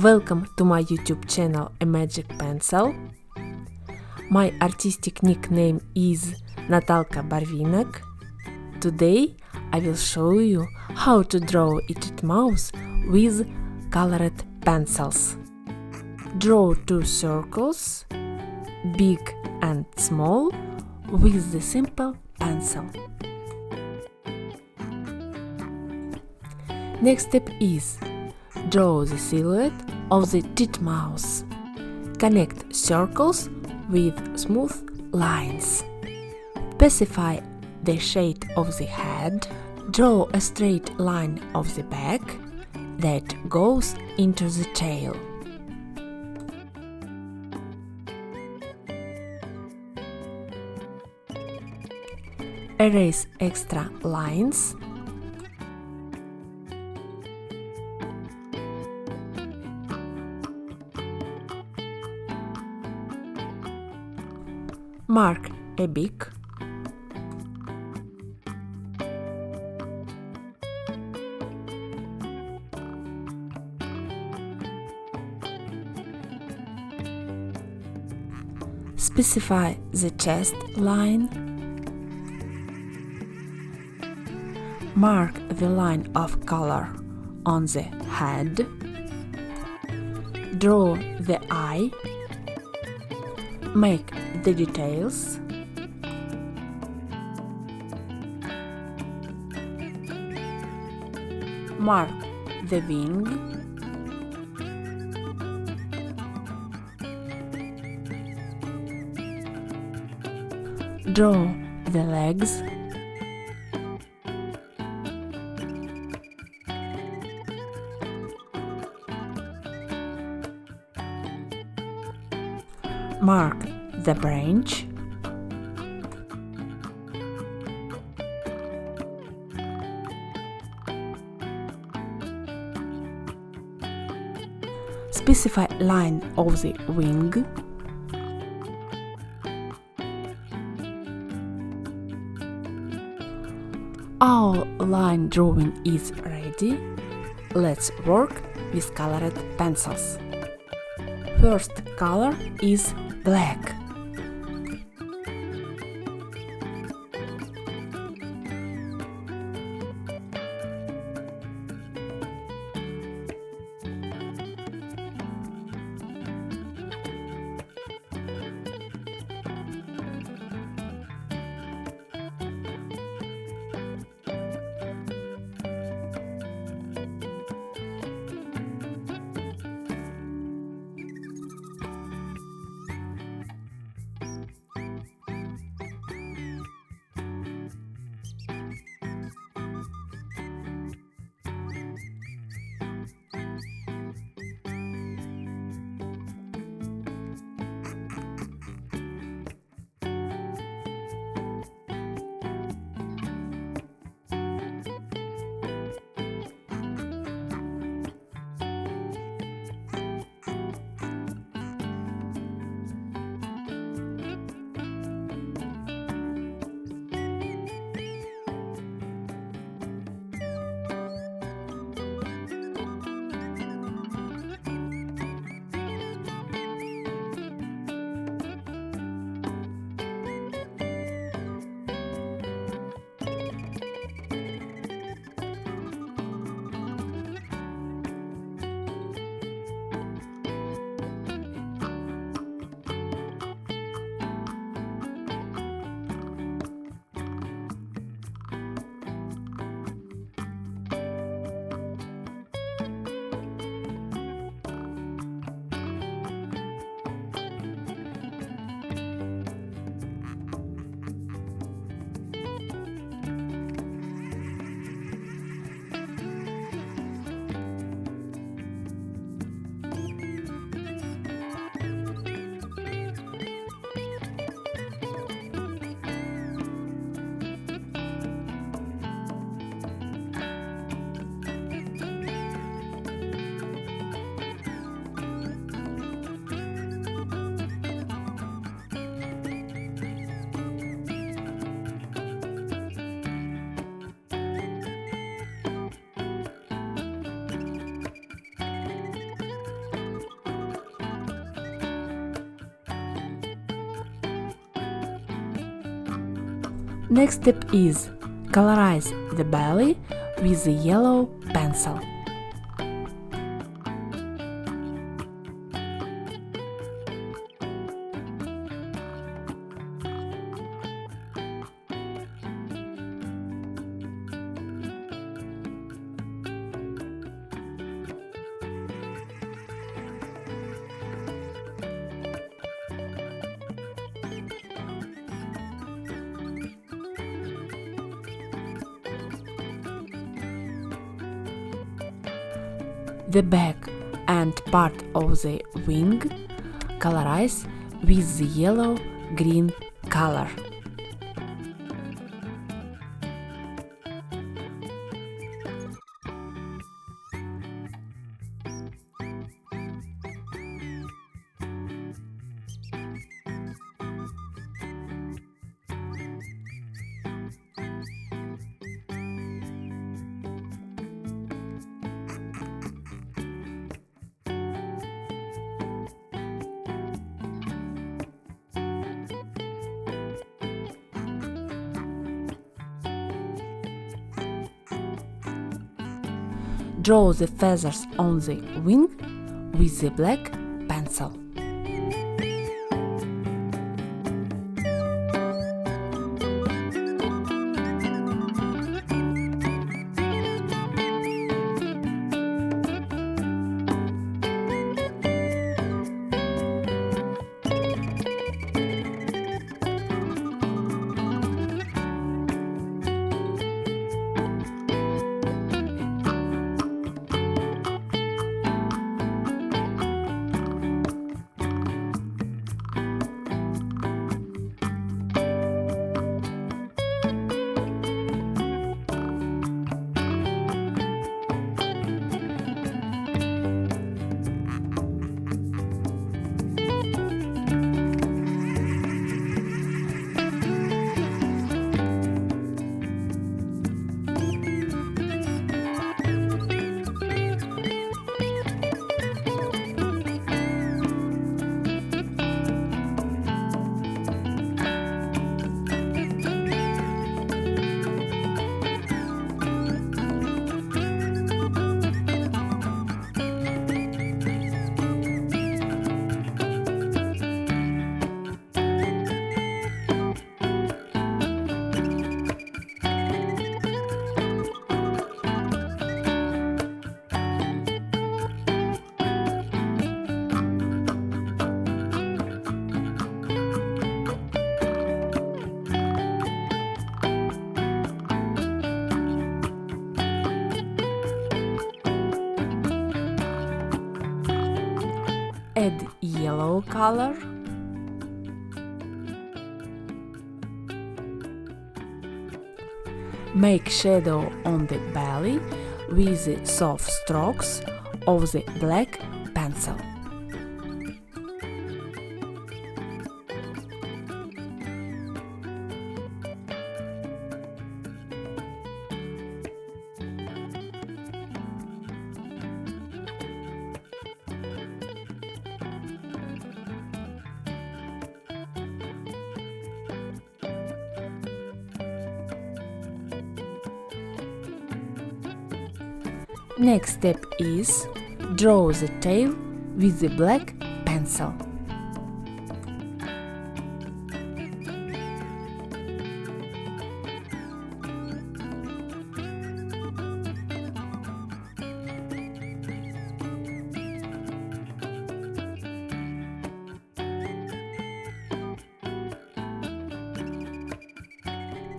Welcome to my YouTube channel A Magic Pencil. My artistic nickname is Natalka Barvinok. Today I will show you how to draw a titmouse with colored pencils. Draw 2 circles, big and small, with the simple pencil. Next step is draw the silhouette of the titmouse. Connect circles with smooth lines. Specify the shape of the head. Draw a straight line of the back that goes into the tail. Erase extra lines. Mark a beak. Specify the chest line. Mark the line of color on the head. Draw the eye. Make the details. Mark the wing. Draw the legs. Mark the branch. Specify line of the wing. Our line drawing is ready. Let's work with colored pencils. First color is black. Next step is colorize the belly with a yellow pencil. The back and part of the wing colorize with the yellow-green color. Draw the feathers on the wing with the black pencil. Add yellow color. Make shadow on the belly with the soft strokes of the black pencil. Next step is draw the tail with the black pencil.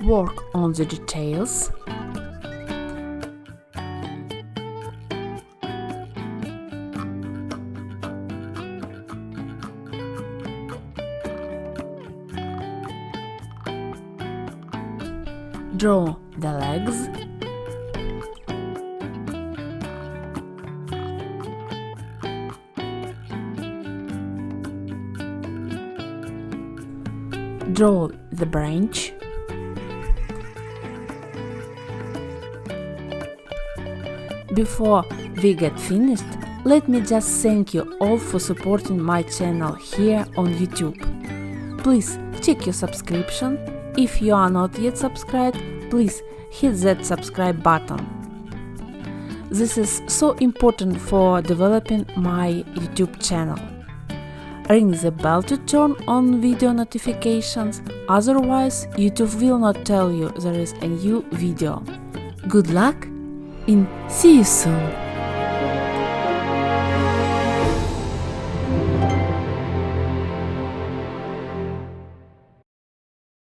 Work on the details. Draw the legs. Draw the branch. Before we get finished, let me just thank you all for supporting my channel here on YouTube. Please check your subscription If you are not yet subscribed, please hit that subscribe button. This is so important for developing my YouTube channel. Ring the bell to turn on video notifications, otherwise YouTube will not tell you there is a new video. Good luck and see you soon!